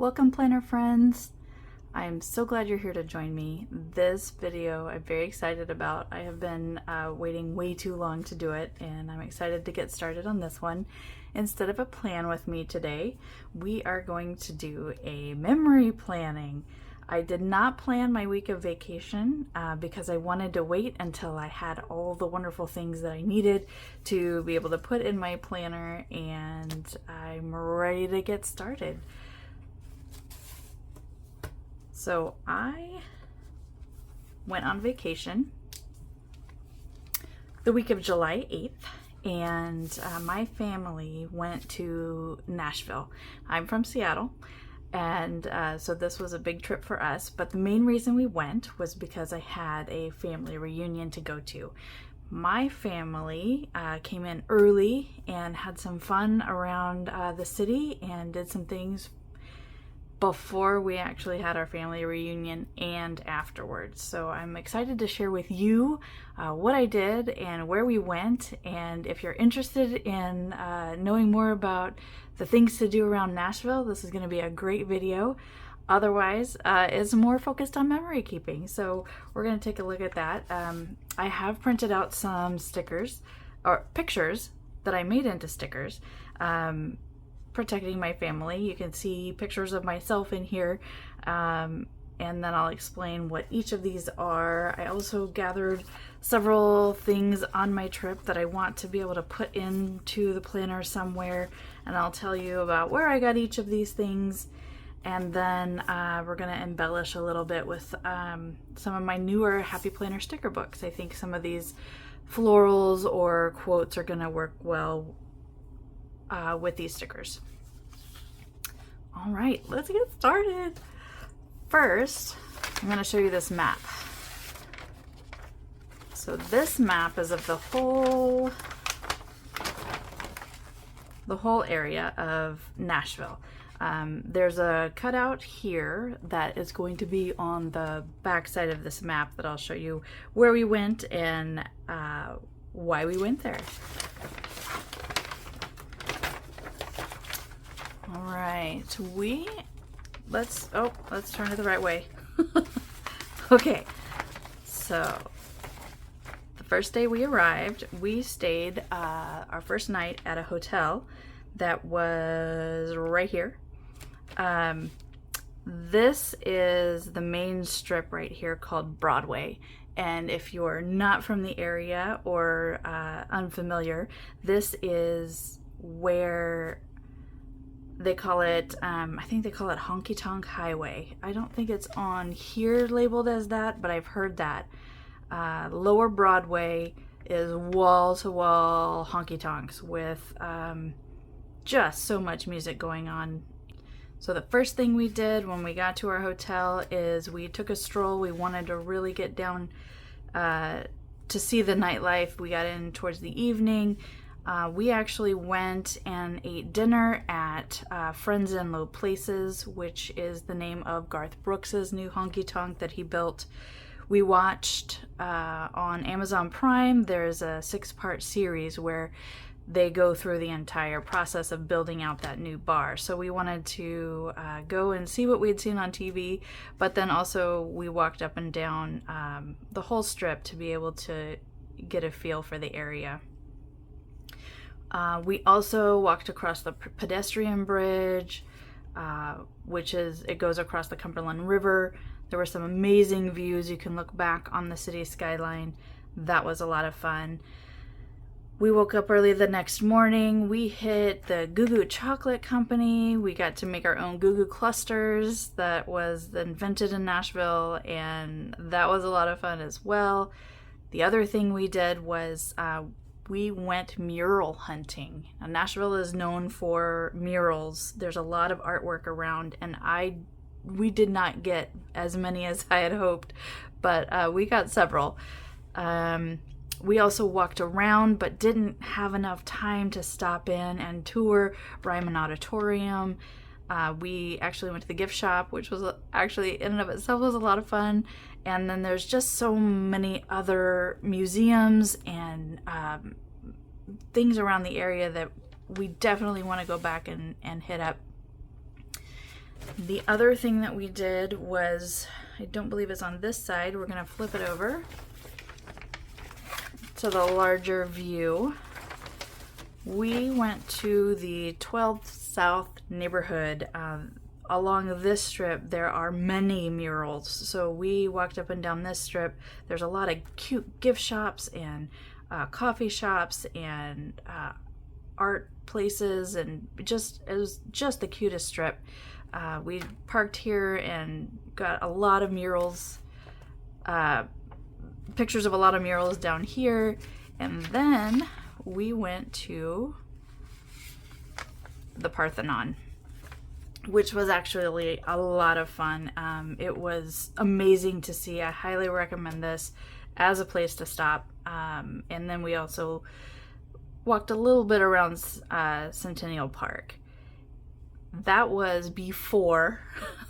Welcome planner friends. I'm so glad you're here to join me. This video I'm very excited about. I have been waiting way too long to do it, and I'm excited to get started on this one. Instead of a plan with me today, we are going to do a memory planning. I did not plan my week of vacation because I wanted to wait until I had all the wonderful things that I needed to be able to put in my planner, and I'm ready to get started. So I went on vacation the week of July 8th, and my family went to Nashville. I'm from Seattle, and so this was a big trip for us, but the main reason we went was because I had a family reunion to go to. My family came in early and had some fun around the city and did some things before we actually had our family reunion and afterwards. So I'm excited to share with you what I did and where we went. And if you're interested in knowing more about the things to do around Nashville, this is going to be a great video. Otherwise, it's more focused on memory keeping. So we're going to take a look at that. I have printed out some stickers or pictures that I made into stickers. Protecting my family. You can see pictures of myself in here, and then I'll explain what each of these are. I also gathered several things on my trip that I want to be able to put into the planner somewhere, and I'll tell you about where I got each of these things. And then we're going to embellish a little bit with some of my newer Happy Planner sticker books. I think some of these florals or quotes are going to work well with these stickers. All right, let's get started. First, I'm going to show you this map. So this map is of the whole area of Nashville. There's a cutout here that is going to be on the back side of this map that I'll show you where we went and why we went there. All right, let's turn it the right way. Okay, so the first day we arrived, we stayed our first night at a hotel that was right here. This is the main strip right here called Broadway. And if you're not from the area or unfamiliar, this is where they call it, I think they call it Honky-Tonk Highway. I don't think it's on here labeled as that, but I've heard that. Lower Broadway is wall-to-wall honky-tonks with just so much music going on. So the first thing we did when we got to our hotel is we took a stroll. We wanted to really get down to see the nightlife. We got in towards the evening. We actually went and ate dinner at Friends in Low Places, which is the name of Garth Brooks's new honky-tonk that he built. We watched on Amazon Prime, there's a 6-part series where they go through the entire process of building out that new bar. So we wanted to go and see what we'd seen on TV, but then also we walked up and down the whole strip to be able to get a feel for the area. We also walked across the pedestrian bridge, it goes across the Cumberland River. There were some amazing views. You can look back on the city skyline. That was a lot of fun. We woke up early the next morning. We hit the Goo Goo Chocolate Company. We got to make our own Goo Goo clusters that was invented in Nashville, and that was a lot of fun as well. The other thing we did was we went mural hunting. Now, Nashville is known for murals. There's a lot of artwork around, and we did not get as many as I had hoped, but we got several. We also walked around, but didn't have enough time to stop in and tour Ryman Auditorium. We actually went to the gift shop, which was actually in and of itself was a lot of fun. And then there's just so many other museums and things around the area that we definitely want to go back and hit up. The other thing that we did was, I don't believe it's on this side, we're gonna flip it over to the larger view. We went to the 12th South neighborhood. Along this strip, there are many murals. So we walked up and down this strip. There's a lot of cute gift shops and coffee shops and art places, and it was just the cutest strip. We parked here and got a lot of murals, pictures of a lot of murals down here, and then we went to the Parthenon, which was actually a lot of fun. It was amazing to see. I highly recommend this as a place to stop. And then we also walked a little bit around Centennial Park. That was before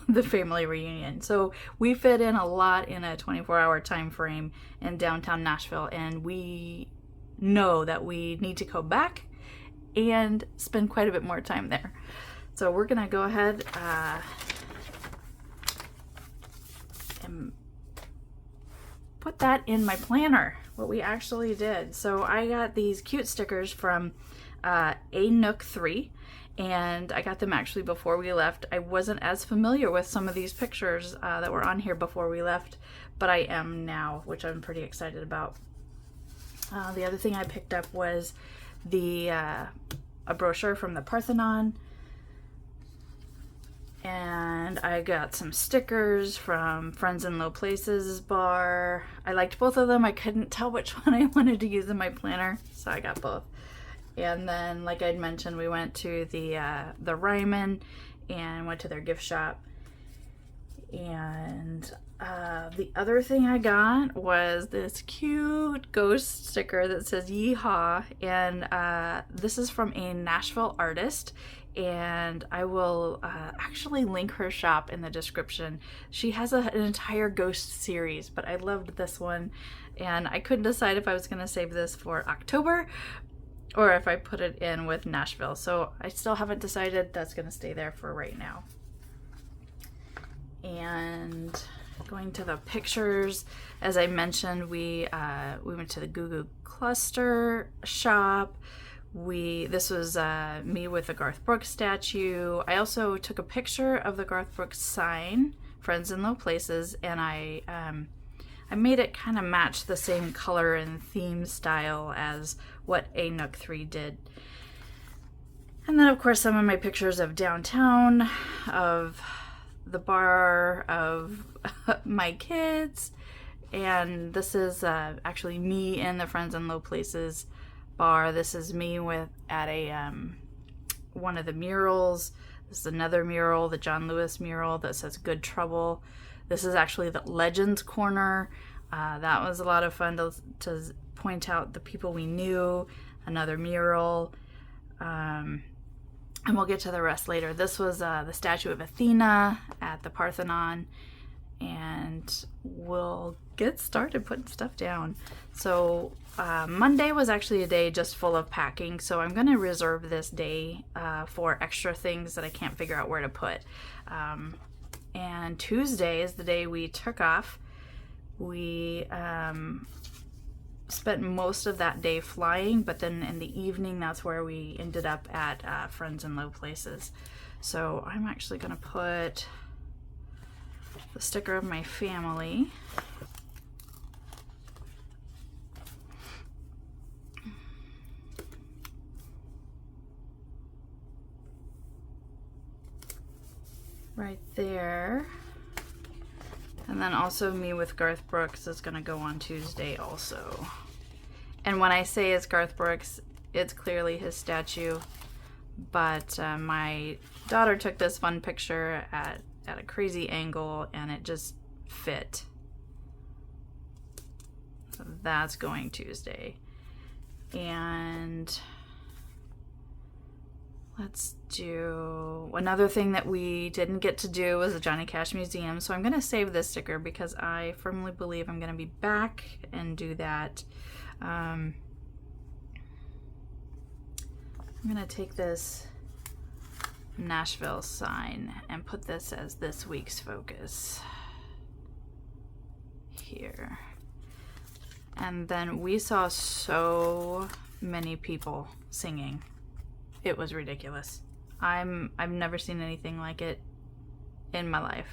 the family reunion. So we fit in a lot in a 24-hour time frame in downtown Nashville, and we know that we need to go back and spend quite a bit more time there. So we're gonna go ahead and put that in my planner, what we actually did. So I got these cute stickers from A Nook 3, and I got them actually before we left. I wasn't as familiar with some of these pictures that were on here before we left, but I am now, which I'm pretty excited about. The other thing I picked up was a brochure from the Parthenon, and I got some stickers from Friends in Low Places bar. I liked both of them. I couldn't tell which one I wanted to use in my planner, so I got both. And then, like I'd mentioned, we went to the Ryman and went to their gift shop. And the other thing I got was this cute ghost sticker that says Yeehaw, and this is from a Nashville artist, and I will actually link her shop in the description. She has an entire ghost series, but I loved this one, and I couldn't decide if I was going to save this for October or if I put it in with Nashville, so I still haven't decided. That's going to stay there for right now. And going to the pictures, as I mentioned, we went to the Goo Goo Cluster shop. This was me with the Garth Brooks statue. I also took a picture of the Garth Brooks sign, Friends in Low Places, and I made it kind of match the same color and theme style as what A Nook 3 did. And then, of course, some of my pictures of downtown, of the bar, of my kids, and this is actually me in the Friends in Low Places bar. This is me at a one of the murals. This is another mural, the John Lewis mural that says Good Trouble. This is actually the Legends Corner. That was a lot of fun to point out the people we knew. Another mural. And we'll get to the rest later. This was the statue of Athena at the Parthenon. And we'll get started putting stuff down. So Monday was actually a day just full of packing. So I'm going to reserve this day for extra things that I can't figure out where to put. And Tuesday is the day we took off. We spent most of that day flying, but then in the evening, that's where we ended up at Friends in Low Places. So I'm actually going to put the sticker of my family. Right there. And then also me with Garth Brooks is going to go on Tuesday also. And when I say it's Garth Brooks, it's clearly his statue. But my daughter took this fun picture at a crazy angle and it just fit. So that's going Tuesday. And let's do another thing that we didn't get to do was the Johnny Cash Museum. So I'm going to save this sticker because I firmly believe I'm going to be back and do that. I'm going to take this Nashville sign and put this as this week's focus here. And then we saw so many people singing. It was ridiculous. I've never seen anything like it in my life.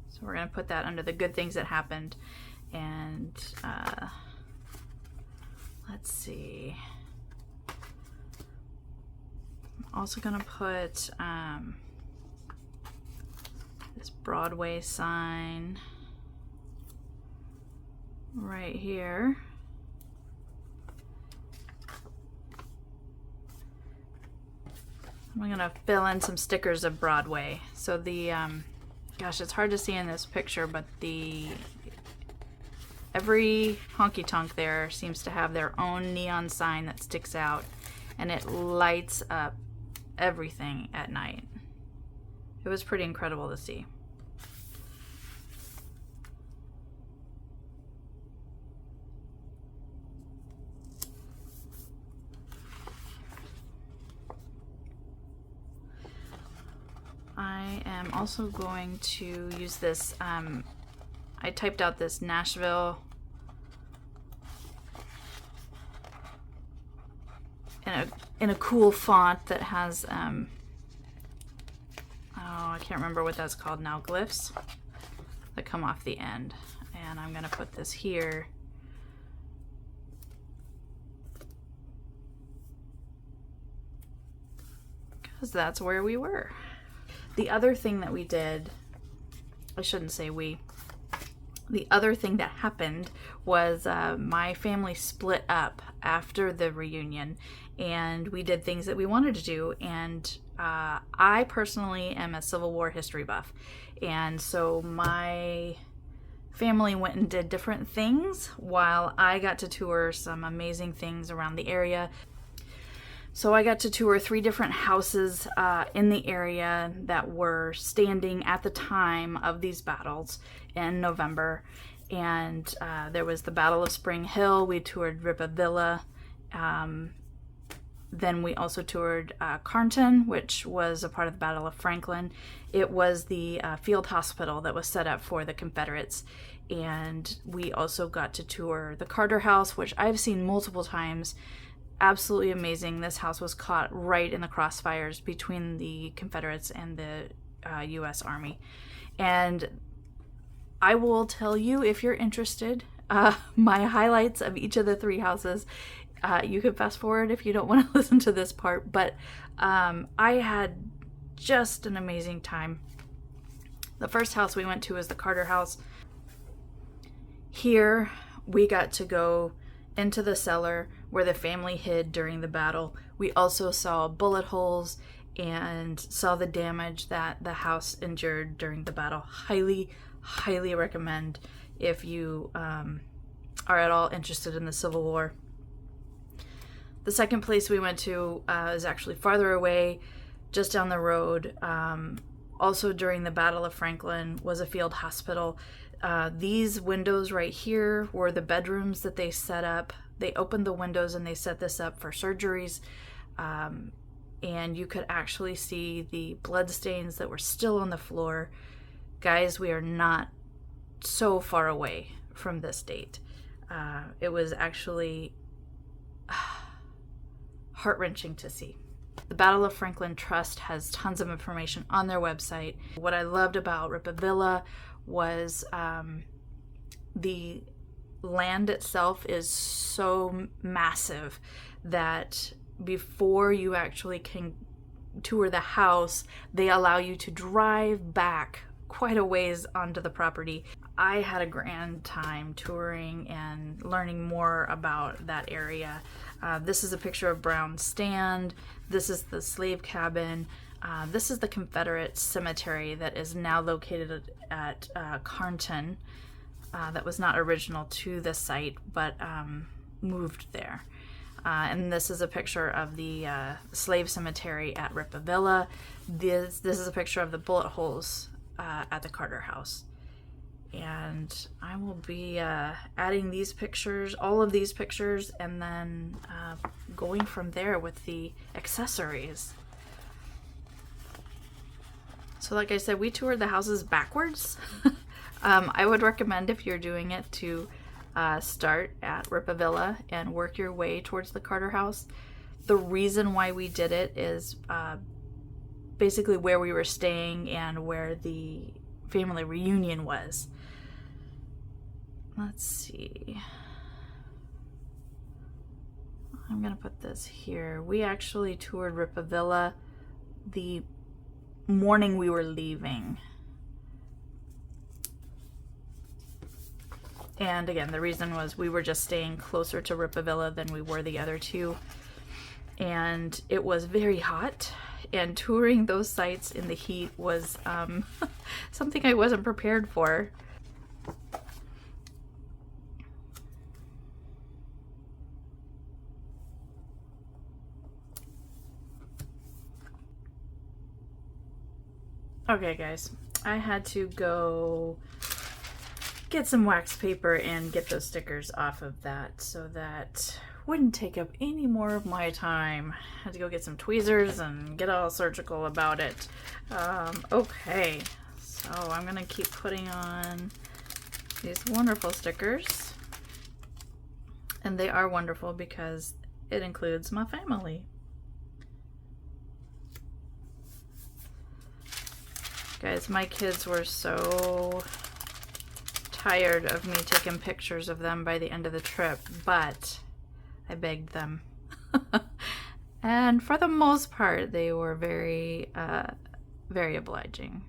So we're gonna put that under the good things that happened. And let's see. I'm also gonna put this Broadway sign right here. I'm gonna fill in some stickers of Broadway. So the, gosh, it's hard to see in this picture, but every honky-tonk there seems to have their own neon sign that sticks out, and it lights up everything at night. It was pretty incredible to see. I am also going to use this, I typed out this Nashville in a cool font that has, oh, I can't remember what that's called now, glyphs that come off the end. And I'm gonna put this here. Because that's where we were. The other thing that we did, I shouldn't say we, the other thing that happened was my family split up after the reunion, and we did things that we wanted to do. And I personally am a Civil War history buff, and so my family went and did different things while I got to tour some amazing things around the area. So I got to tour 3 different houses in the area that were standing at the time of these battles in November. And there was the Battle of Spring Hill. We toured Rippavilla. Then we also toured Carnton, which was a part of the Battle of Franklin. It was the field hospital that was set up for the Confederates. And we also got to tour the Carter House, which I've seen multiple times. Absolutely amazing. This house was caught right in the crossfires between the Confederates and the U.S. Army. And I will tell you, if you're interested, my highlights of each of the 3 houses. You can fast forward if you don't want to listen to this part, but I had just an amazing time. The first house we went to was the Carter House. Here we got to go into the cellar where the family hid during the battle. We also saw bullet holes and saw the damage that the house endured during the battle. Highly, highly recommend if you are at all interested in the Civil War. The second place we went to is actually farther away, just down the road. Also during the Battle of Franklin was a field hospital. These windows right here were the bedrooms that they set up. They opened the windows and they set this up for surgeries. And you could actually see the blood stains that were still on the floor. Guys, we are not so far away from this date. It was actually heart-wrenching to see. The Battle of Franklin Trust has tons of information on their website. What I loved about Rippavilla was the land itself is so massive that before you actually can tour the house, they allow you to drive back quite a ways onto the property. I had a grand time touring and learning more about that area. This is a picture of Brown's Stand. This is the slave cabin. This is the Confederate cemetery that is now located at Carnton. That was not original to the site, but moved there. And this is a picture of the slave cemetery at Rippavilla. This is a picture of the bullet holes at the Carter House. and I will be adding these pictures, all of these pictures, and then going from there with the accessories. So like I said, we toured the houses backwards. I would recommend, if you're doing it, to start at Ripavilla and work your way towards the Carter house. The reason why we did it is basically where we were staying and where the family reunion was. Let's see. I'm gonna put this here. We actually toured Ripavilla the morning we were leaving. And again, the reason was we were just staying closer to Ripavilla than we were the other two. And it was very hot, and touring those sites in the heat was something I wasn't prepared for. Okay guys, I had to go get some wax paper and get those stickers off of that so that wouldn't take up any more of my time. I had to go get some tweezers and get all surgical about it. Okay, so I'm gonna keep putting on these wonderful stickers, and they are wonderful because it includes my family. Guys, my kids were so tired of me taking pictures of them by the end of the trip, but I begged them. And for the most part, they were very, very obliging.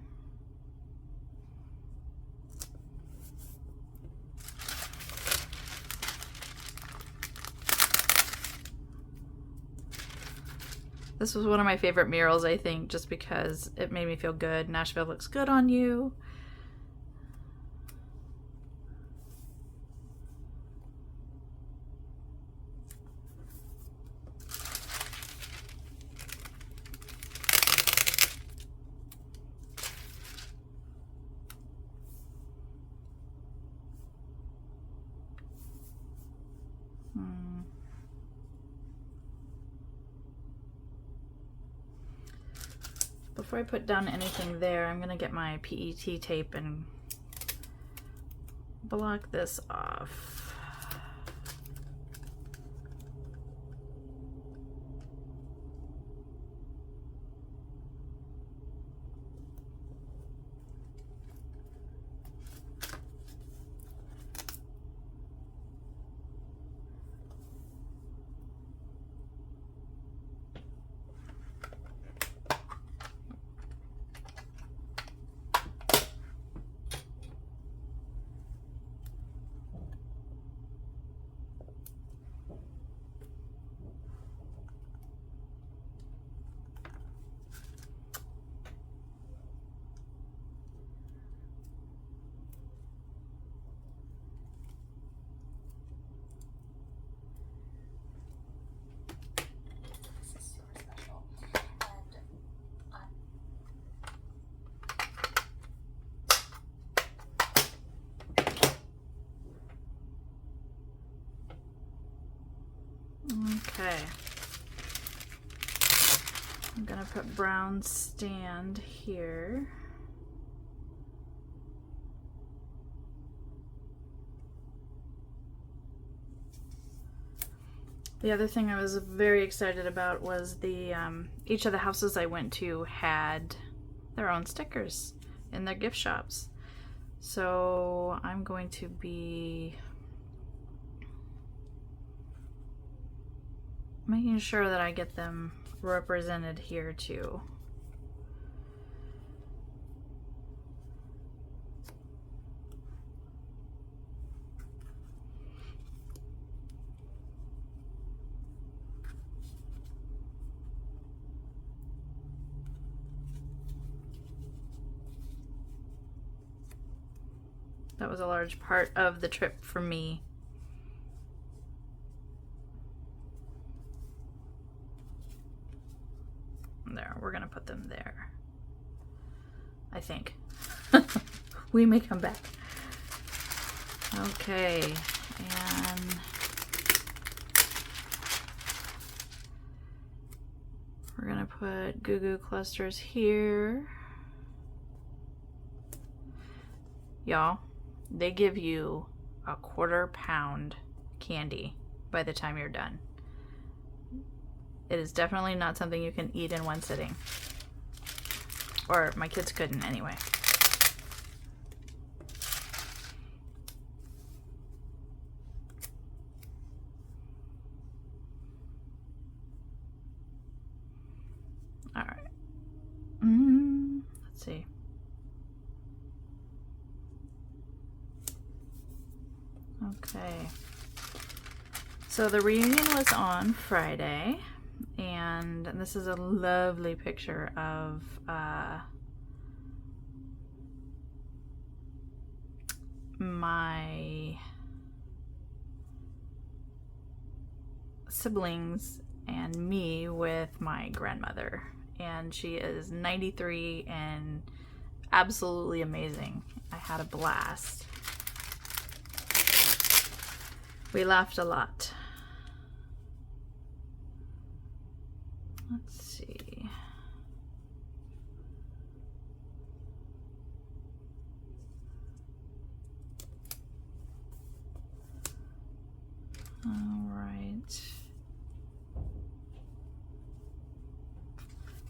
This was one of my favorite murals, I think, just because it made me feel good. Nashville looks good on you. Before I put down anything there, I'm gonna get my PET tape and block this off. Okay, I'm gonna put brown stand here. The other thing I was very excited about was the each of the houses I went to had their own stickers in their gift shops. So I'm going to be making sure that I get them represented here too. That was a large part of the trip for me. There, we're gonna put them there, I think. We may come back. Okay, and we're gonna put Goo Goo clusters here. Y'all, they give you a 1/4 pound candy by the time you're done. It is definitely not something you can eat in one sitting. Or my kids couldn't anyway. All right. Let's see. Okay. So the reunion was on Friday, and this is a lovely picture of my siblings and me with my grandmother, and she is 93 and absolutely amazing. I had a blast. We laughed a lot. Let's see. All right.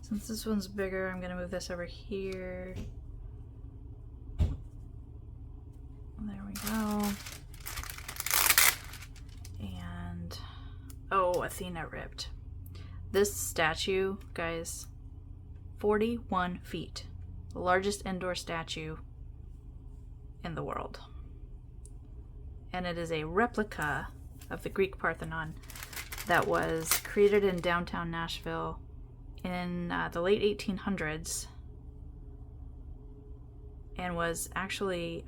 Since this one's bigger, I'm gonna move this over here. There we go. And, oh, Athena ripped. This statue, guys, 41 feet. The largest indoor statue in the world. And it is a replica of the Greek Parthenon that was created in downtown Nashville in the late 1800s, and was actually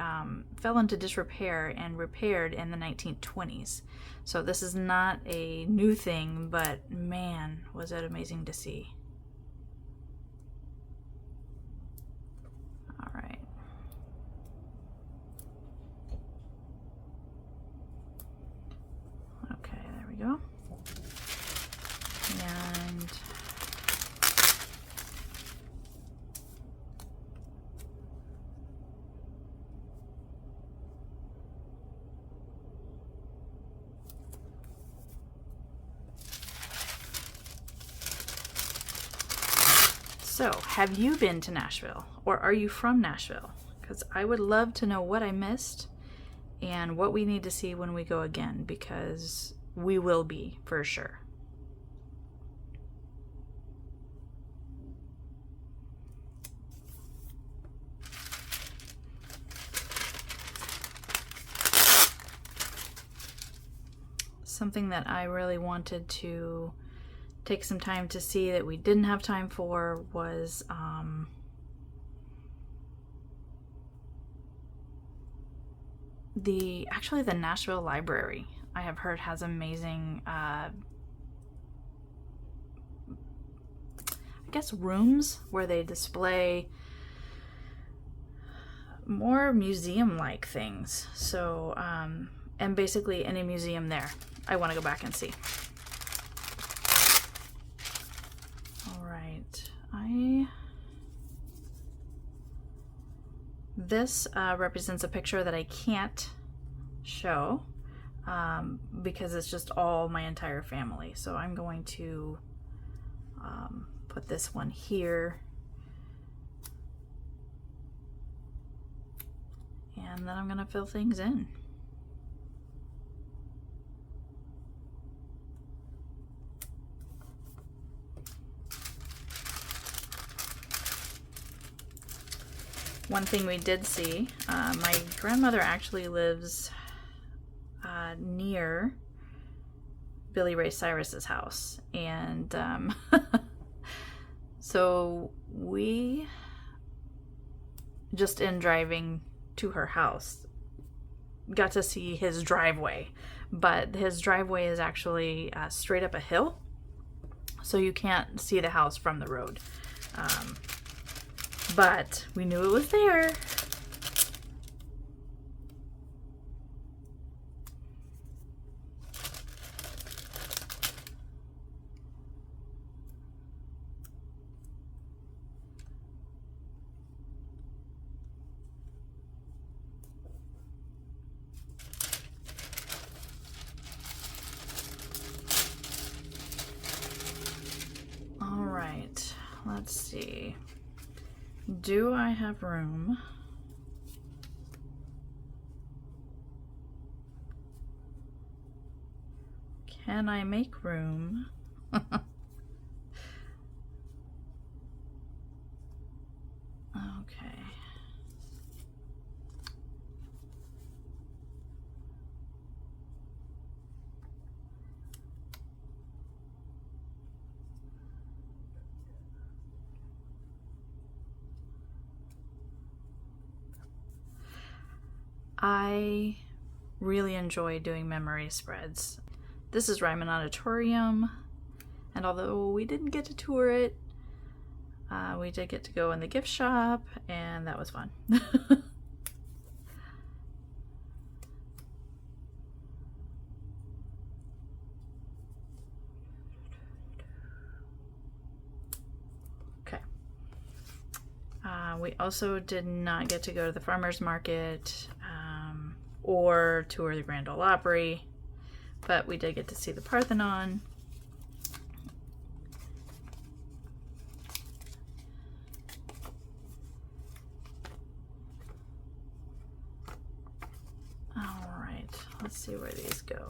fell into disrepair and repaired in the 1920s. So this is not a new thing, but man, was it amazing to see. All right. Okay, there we go. And so, have you been to Nashville, or are you from Nashville? Because I would love to know what I missed and what we need to see when we go again, because we will be for sure. Something that I really wanted to take some time to see that we didn't have time for was the Nashville Library. I have heard has amazing I guess rooms where they display more museum-like things. So and basically any museum there I want to go back and see. This represents a picture that I can't show because it's just all my entire family. So I'm going to put this one here, and then I'm going to fill things in. One thing we did see, my grandmother actually lives near Billy Ray Cyrus's house, and so we, just in driving to her house, got to see his driveway, but his driveway is actually straight up a hill, so you can't see the house from the road. But we knew it was there. let's see. Do I have room? Can I make room? Okay. I really enjoy doing memory spreads. This is Ryman Auditorium, and although we didn't get to tour it, we did get to go in the gift shop, and that was fun. Okay. We also did not get to go to the farmer's market or tour the Grand Ole Opry, but we did get to see the Parthenon. All right, let's see where these go.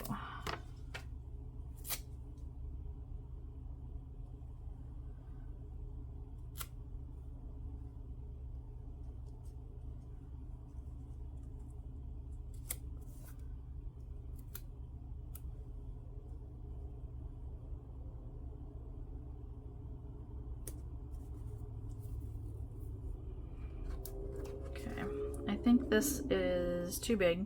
I think this is too big.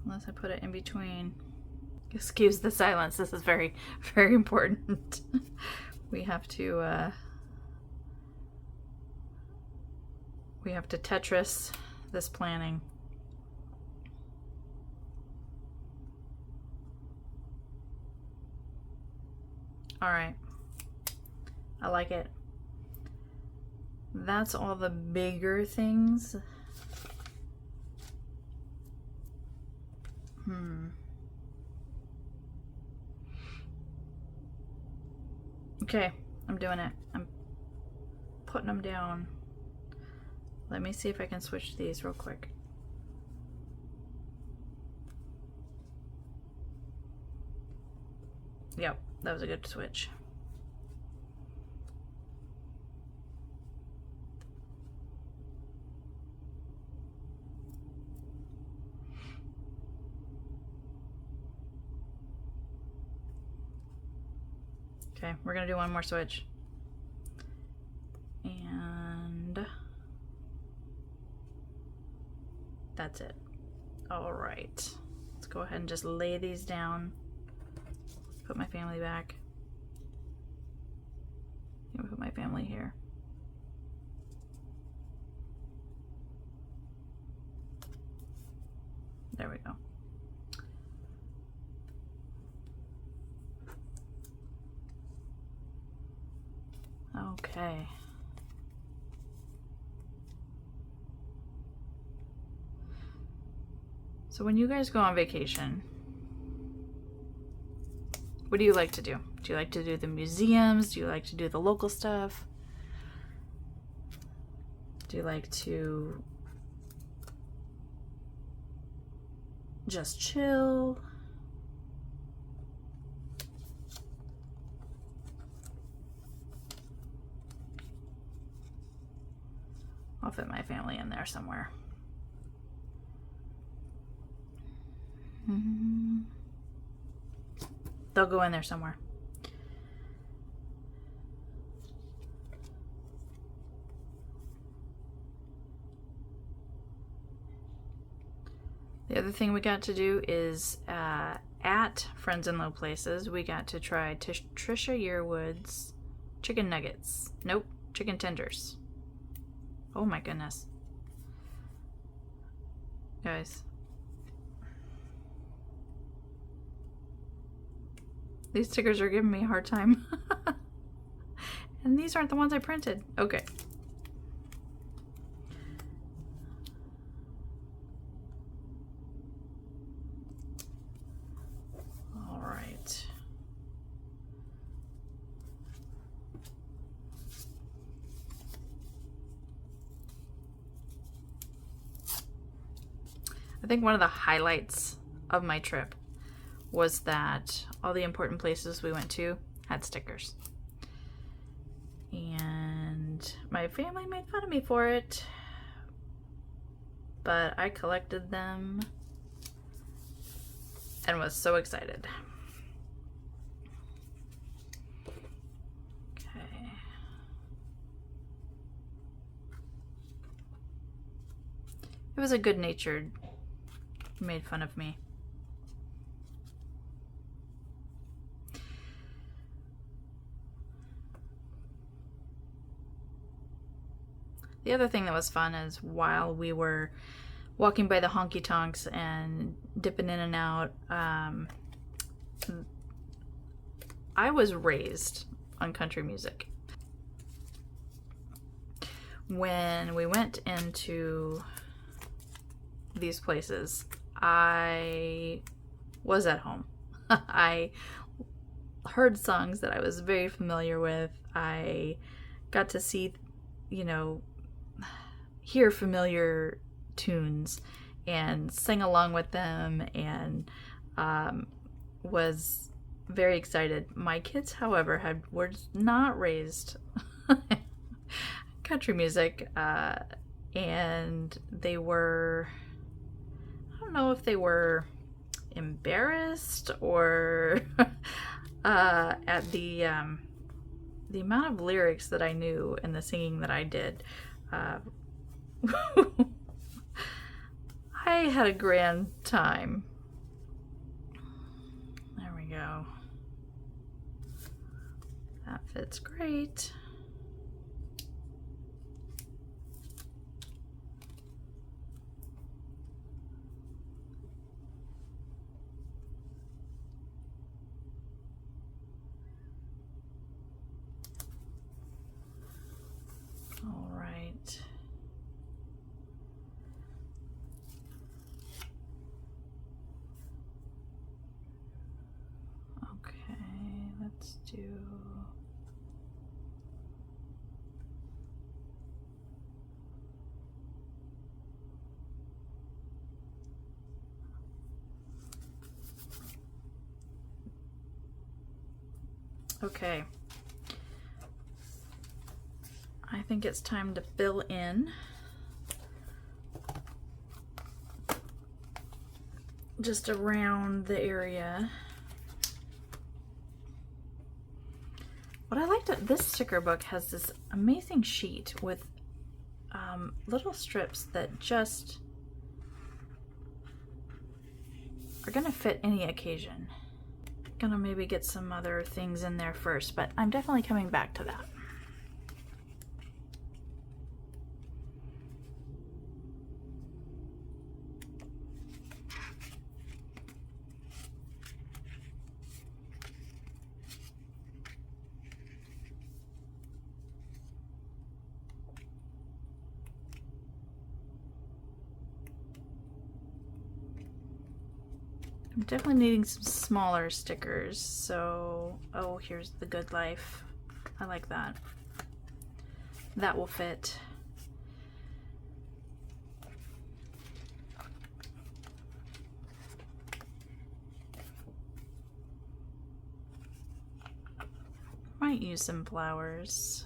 Unless I put it in between. Excuse the silence. This is very, very important. We have to Tetris this planning. All right, I like it. That's all the bigger things. Okay, I'm doing it. I'm putting them down. Let me see if I can switch these real quick. Yep, that was a good switch. Okay, we're gonna do one more switch. And that's it. All right, let's go ahead and just lay these down. Put my family back. I'm gonna put my family here. There we go. Okay. So when you guys go on vacation, what do you like to do? Do you like to do the museums? Do you like to do the local stuff? Do you like to just chill? I'll fit my family in there somewhere. They'll go in there somewhere. The other thing we got to do is at Friends in Low Places, we got to try Trisha Yearwood's chicken nuggets. Nope, chicken tenders. Oh my goodness. Guys. These stickers are giving me a hard time. And these aren't the ones I printed. Okay. I think one of the highlights of my trip was that all the important places we went to had stickers. And my family made fun of me for it, but I collected them and was so excited. Okay. It was a good-natured made fun of me. The other thing that was fun is while we were walking by the honky-tonks and dipping in and out, I was raised on country music. When we went into these places, I was at home. I heard songs that I was very familiar with. I got to see, hear familiar tunes and sing along with them, and was very excited. My kids, however, were not raised country music, and they were, I don't know if they were embarrassed or at the amount of lyrics that I knew and the singing that I did. I had a grand time. There we go. That fits great. All right. Okay, let's do... Okay. I think it's time to fill in just around the area. What I liked, this sticker book has this amazing sheet with little strips that just are gonna fit any occasion. Gonna maybe get some other things in there first, but I'm definitely coming back to that. I'm definitely needing some smaller stickers, so, oh, here's the Good Life. I like that. That will fit. Might use some flowers.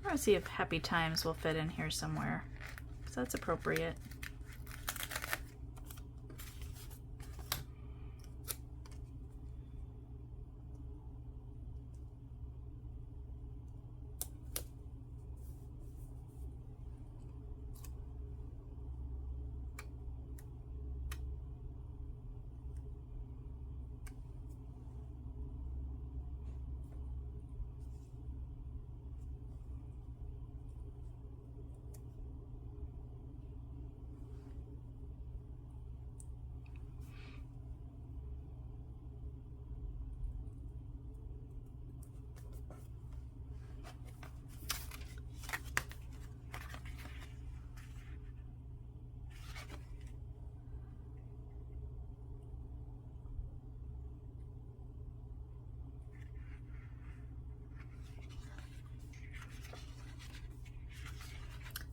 I'll see if Happy Times will fit in here somewhere, because that's appropriate.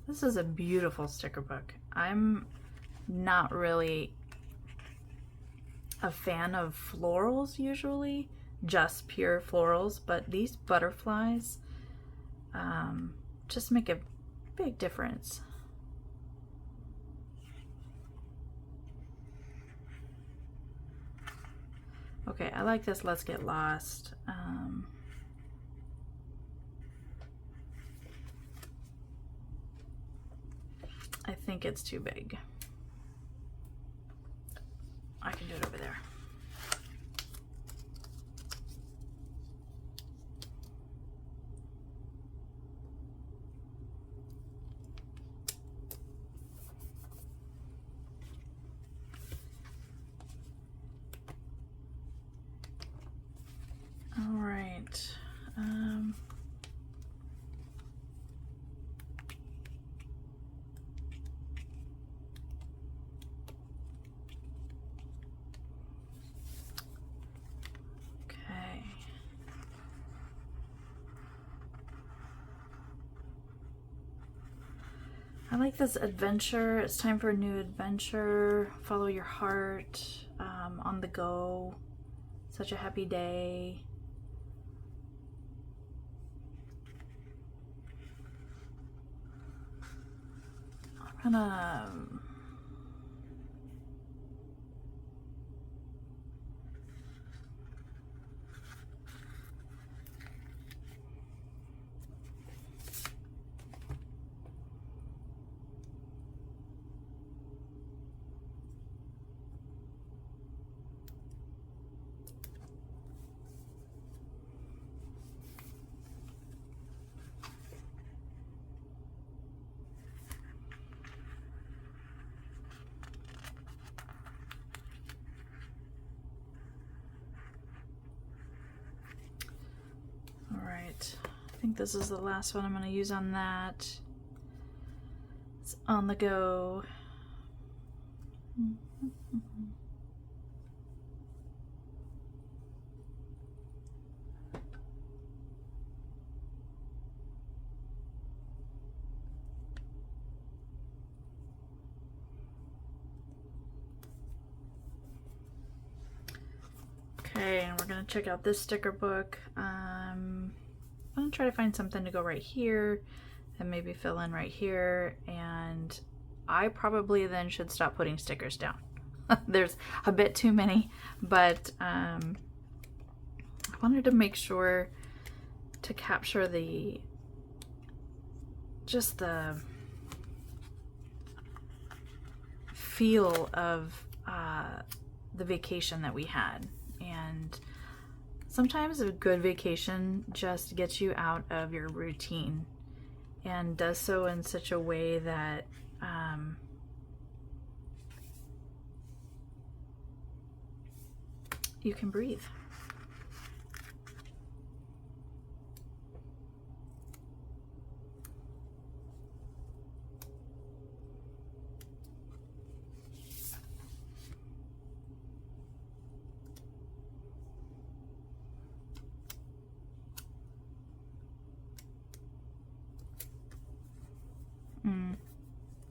This is a beautiful sticker book. I'm not really a fan of florals usually, just pure florals, but these butterflies just make a big difference. Okay, I like this Let's Get Lost. I think it's too big. I can do it over there. All right. Okay. I like this adventure. It's time for a new adventure. Follow your heart. On the go. Such a happy day. I'm gonna I think this is the last one I'm going to use on that. It's on the go. Okay, and we're going to check out this sticker book. I'm going to try to find something to go right here and maybe fill in right here, and I probably then should stop putting stickers down. There's a bit too many, but I wanted to make sure to capture just the feel of the vacation that we had. And sometimes a good vacation just gets you out of your routine and does so in such a way that you can breathe.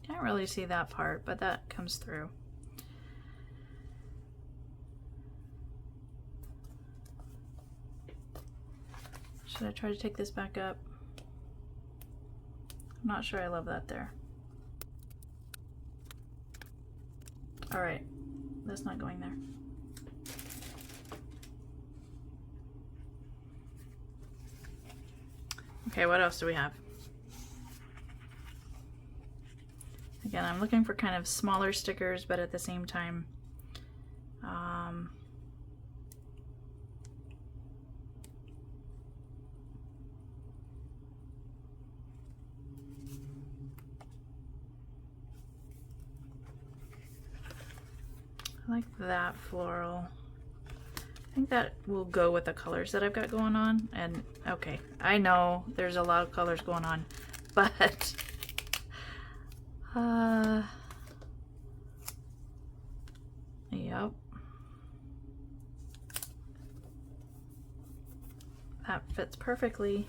Can't really see that part, but that comes through. Should I try to take this back up? I'm not sure I love that there. All right, that's not going there. Okay, what else do we have? Again, I'm looking for kind of smaller stickers, but at the same time, I like that floral. I think that will go with the colors that I've got going on. And okay, I know there's a lot of colors going on, but yep. That fits perfectly.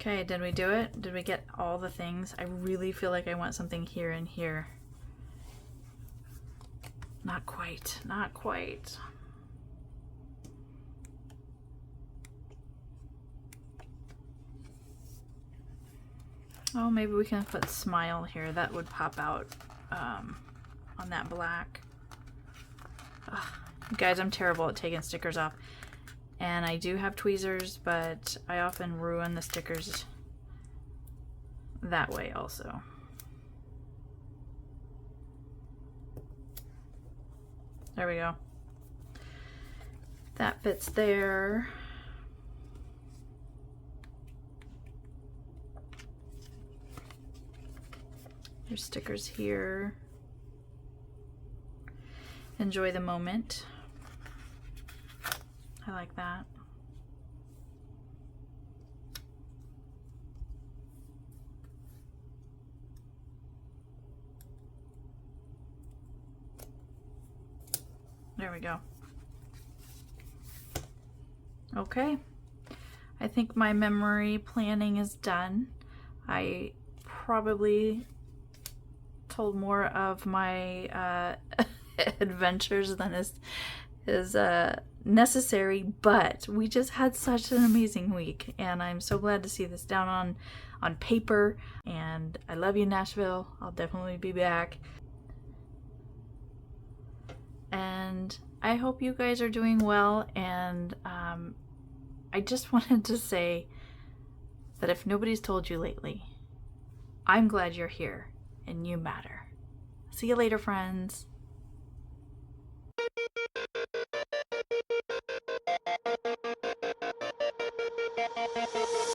Okay, did we do it? Did we get all the things? I really feel like I want something here and here. Not quite, not quite. Oh, maybe we can put smile here. That would pop out on that black. Ugh. Guys, I'm terrible at taking stickers off. And I do have tweezers, but I often ruin the stickers that way also. There we go. That fits there. There's stickers here. Enjoy the moment. I like that. There we go. Okay. I think my memory planning is done. I probably told more of my adventures than is necessary, but we just had such an amazing week, and I'm so glad to see this down on paper. And I love you, Nashville. I'll definitely be back. And I hope you guys are doing well, and I just wanted to say that if nobody's told you lately, I'm glad you're here and you matter. See you later, friends.